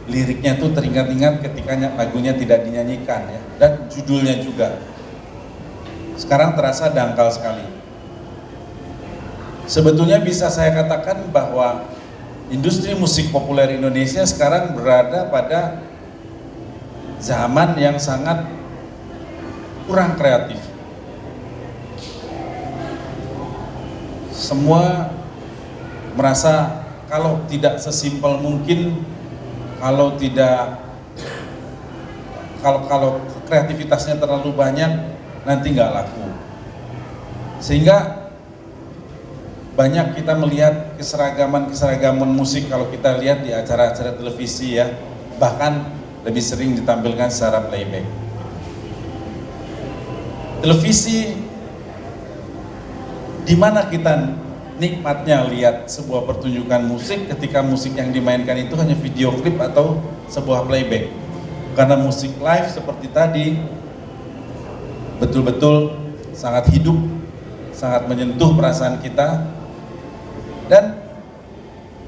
liriknya tuh teringat-ingat ketika lagunya tidak dinyanyikan ya, dan judulnya juga. Sekarang terasa dangkal sekali. Sebetulnya bisa saya katakan bahwa industri musik populer Indonesia sekarang berada pada zaman yang sangat kurang kreatif. Semua merasa kalau tidak sesimpel mungkin, kalau kreativitasnya terlalu banyak nanti nggak laku. Sehingga banyak kita melihat keseragaman musik kalau kita lihat di acara-acara televisi ya, bahkan lebih sering ditampilkan secara playback. Televisi, di mana kita nikmatnya lihat sebuah pertunjukan musik ketika musik yang dimainkan itu hanya video klip atau sebuah playback. Karena musik live seperti tadi betul-betul sangat hidup, sangat menyentuh perasaan kita. Dan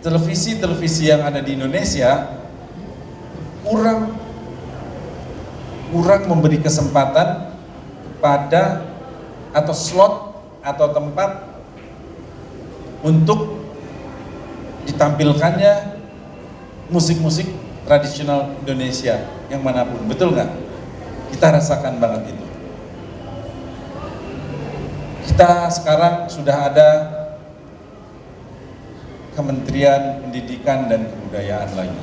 televisi-televisi yang ada di Indonesia kurang memberi kesempatan kepada atau slot atau tempat untuk ditampilkannya musik-musik tradisional Indonesia yang manapun, betul nggak? Kita rasakan banget itu. Kita sekarang sudah ada Kementerian Pendidikan dan Kebudayaan lagi.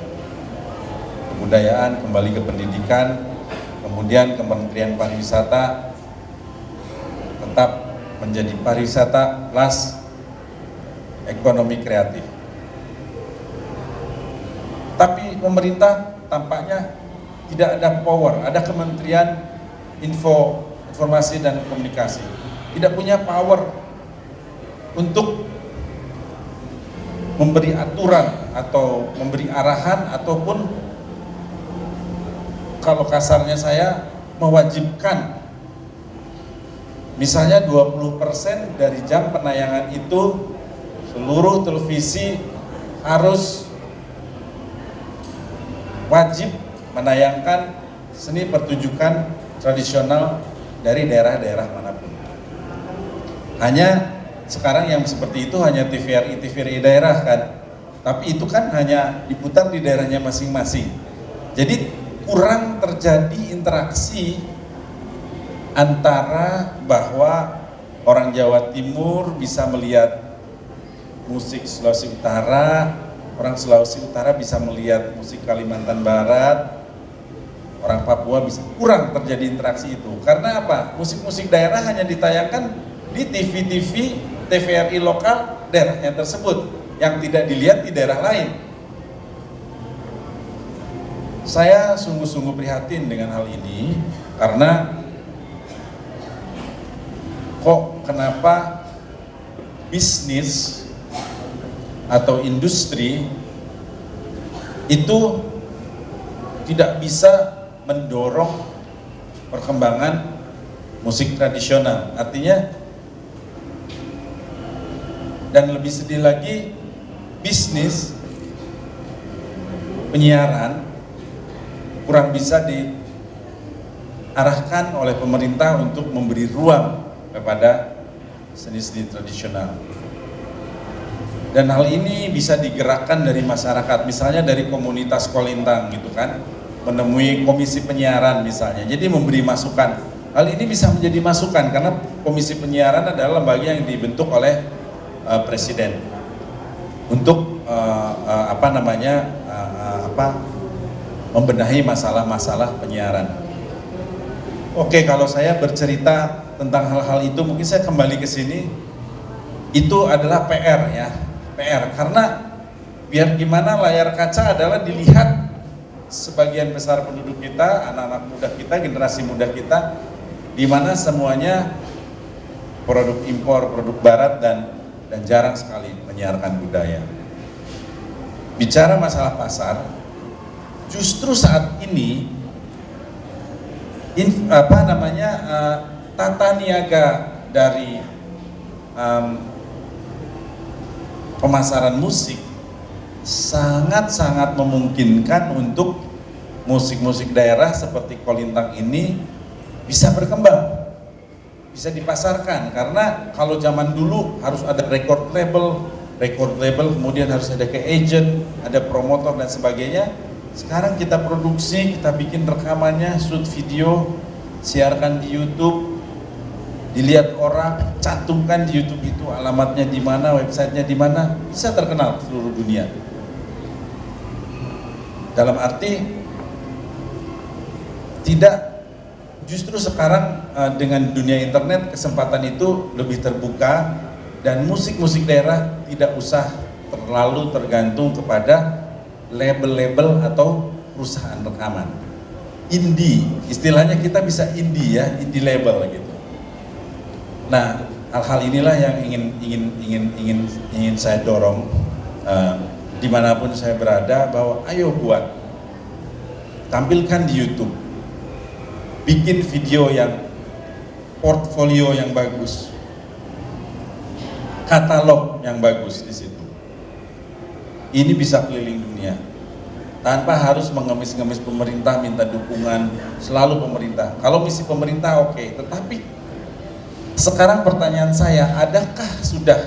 Kebudayaan kembali ke pendidikan, kemudian Kementerian Pariwisata tetap menjadi pariwisata plus ekonomi kreatif. Tapi pemerintah tampaknya tidak ada power, ada Kementerian Informasi dan Komunikasi, tidak punya power untuk memberi aturan atau memberi arahan ataupun kalau kasarnya saya mewajibkan misalnya 20% dari jam penayangan itu seluruh televisi harus wajib menayangkan seni pertunjukan tradisional dari daerah-daerah manapun. Hanya sekarang yang seperti itu hanya TVRI daerah kan, tapi itu kan hanya diputar di daerahnya masing-masing. Jadi kurang terjadi interaksi antara bahwa orang Jawa Timur bisa melihat musik Sulawesi Utara, orang Sulawesi Utara bisa melihat musik Kalimantan Barat, orang Papua bisa, kurang terjadi interaksi itu. Karena apa? Musik-musik daerah hanya ditayangkan di TV-TV TVRI lokal daerahnya tersebut yang tidak dilihat di daerah lain. Saya sungguh-sungguh prihatin dengan hal ini karena kok kenapa bisnis atau industri itu tidak bisa mendorong perkembangan musik tradisional. Artinya, dan lebih sedih lagi, bisnis penyiaran kurang bisa diarahkan oleh pemerintah untuk memberi ruang kepada seni-seni tradisional. Dan hal ini bisa digerakkan dari masyarakat, misalnya dari komunitas Kolintang gitu kan, menemui komisi penyiaran misalnya, jadi memberi masukan. Hal ini bisa menjadi masukan karena komisi penyiaran adalah lembaga yang dibentuk oleh Presiden untuk membenahi masalah-masalah penyiaran. Oke, kalau saya bercerita tentang hal-hal itu, mungkin saya kembali ke sini. Itu adalah PR ya, PR. Karena biar gimana layar kaca adalah dilihat sebagian besar penduduk kita, anak-anak muda kita, generasi muda kita, di mana semuanya produk impor, produk barat dan jarang sekali menyiarkan budaya. Bicara masalah pasar, justru saat ini tata niaga dari pemasaran musik sangat-sangat memungkinkan untuk musik-musik daerah seperti Kolintang ini bisa berkembang, bisa dipasarkan. Karena kalau zaman dulu harus ada record label, kemudian harus ada ke agent, ada promotor dan sebagainya. Sekarang kita produksi, kita bikin rekamannya, shoot video, siarkan di YouTube, dilihat orang, cantumkan di YouTube itu alamatnya di mana, websitenya di mana, bisa terkenal di seluruh dunia. Dalam arti tidak, justru sekarang dengan dunia internet kesempatan itu lebih terbuka dan musik-musik daerah tidak usah terlalu tergantung kepada label-label atau perusahaan rekaman. Indie, istilahnya kita bisa indie ya, indie label gitu. Nah, hal-hal inilah yang ingin saya dorong dimanapun saya berada, bahwa ayo buat, tampilkan di YouTube, bikin video yang portfolio yang bagus, katalog yang bagus di situ. Ini bisa keliling dunia tanpa harus mengemis-ngemis pemerintah, minta dukungan selalu pemerintah. Kalau misi pemerintah oke, tetapi sekarang pertanyaan saya, adakah sudah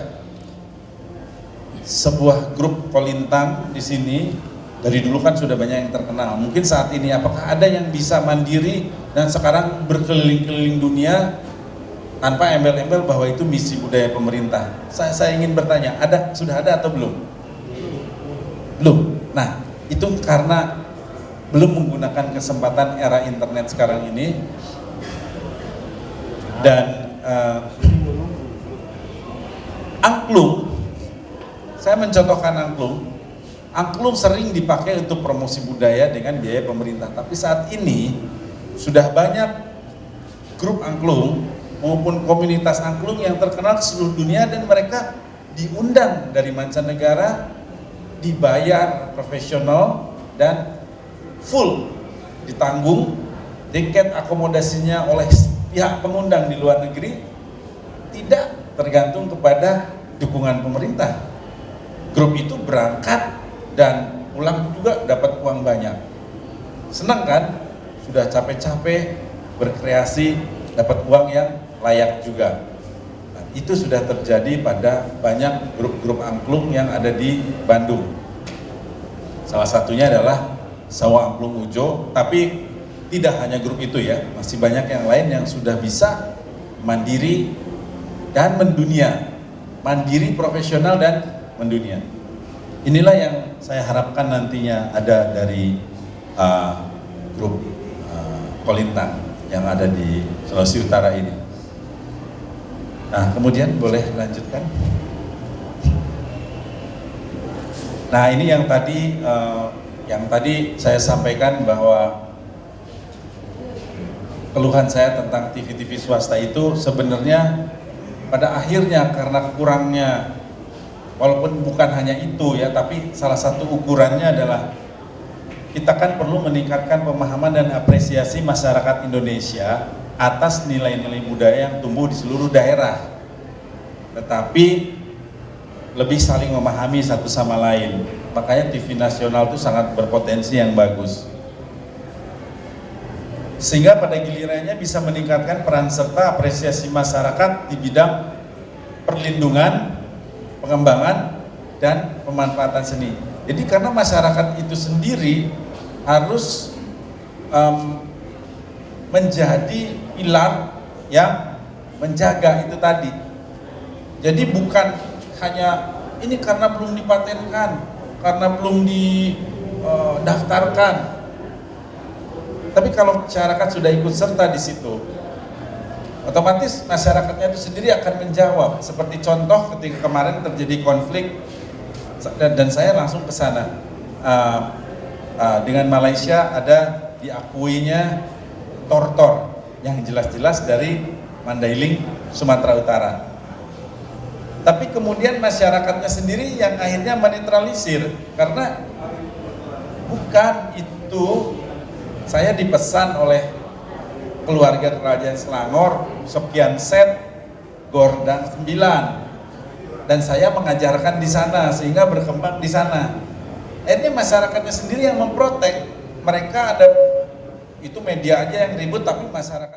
sebuah grup Kolintang di sini? Dari dulu kan sudah banyak yang terkenal. Mungkin saat ini apakah ada yang bisa mandiri dan sekarang berkeliling-keliling dunia tanpa embel-embel bahwa itu misi budaya pemerintah? Saya ingin bertanya, sudah ada atau belum? Belum. Nah, itu karena belum menggunakan kesempatan era internet sekarang ini. Dan angklung, saya mencontohkan angklung sering dipakai untuk promosi budaya dengan biaya pemerintah. Tapi saat ini sudah banyak grup angklung maupun komunitas angklung yang terkenal di seluruh dunia dan mereka diundang dari mancanegara, dibayar profesional dan full ditanggung, tiket akomodasinya oleh pihak pengundang di luar negeri, tidak tergantung kepada dukungan pemerintah. Grup itu berangkat dan pulang juga dapat uang banyak. Senang kan? Sudah capek-capek berkreasi, dapat uang yang layak juga. Nah, itu sudah terjadi pada banyak grup-grup angklung yang ada di Bandung. Salah satunya adalah Sawah Angklung Ujo, tapi tidak hanya grup itu ya, masih banyak yang lain yang sudah bisa mandiri dan mendunia, mandiri profesional dan mendunia. Inilah yang saya harapkan nantinya ada dari grup Kolintang yang ada di Sulawesi Utara ini. Nah, kemudian boleh lanjutkan. Nah, ini yang tadi saya sampaikan bahwa keluhan saya tentang TV-TV swasta itu sebenarnya pada akhirnya karena kurangnya, walaupun bukan hanya itu ya, tapi salah satu ukurannya adalah kita kan perlu meningkatkan pemahaman dan apresiasi masyarakat Indonesia atas nilai-nilai budaya yang tumbuh di seluruh daerah, tetapi lebih saling memahami satu sama lain. Makanya TV nasional itu sangat berpotensi yang bagus, sehingga pada gilirannya bisa meningkatkan peran serta apresiasi masyarakat di bidang perlindungan, pengembangan, dan pemanfaatan seni. Jadi karena masyarakat itu sendiri harus menjadi pilar yang menjaga itu tadi. Jadi bukan hanya ini karena belum dipatenkan, karena belum didaftarkan. Tapi kalau masyarakat sudah ikut serta di situ, otomatis masyarakatnya itu sendiri akan menjawab. Seperti contoh ketika kemarin terjadi konflik dan saya langsung ke sana. Dengan Malaysia ada diakuinya Tortor yang jelas-jelas dari Mandailing, Sumatera Utara. Tapi kemudian masyarakatnya sendiri yang akhirnya menetralisir karena bukan itu. Saya dipesan oleh keluarga Kerajaan Selangor sekian set Gordang 9 dan saya mengajarkan di sana sehingga berkembang di sana. Akhirnya masyarakatnya sendiri yang memprotek. Mereka ada, itu media aja yang ribut, tapi masyarakat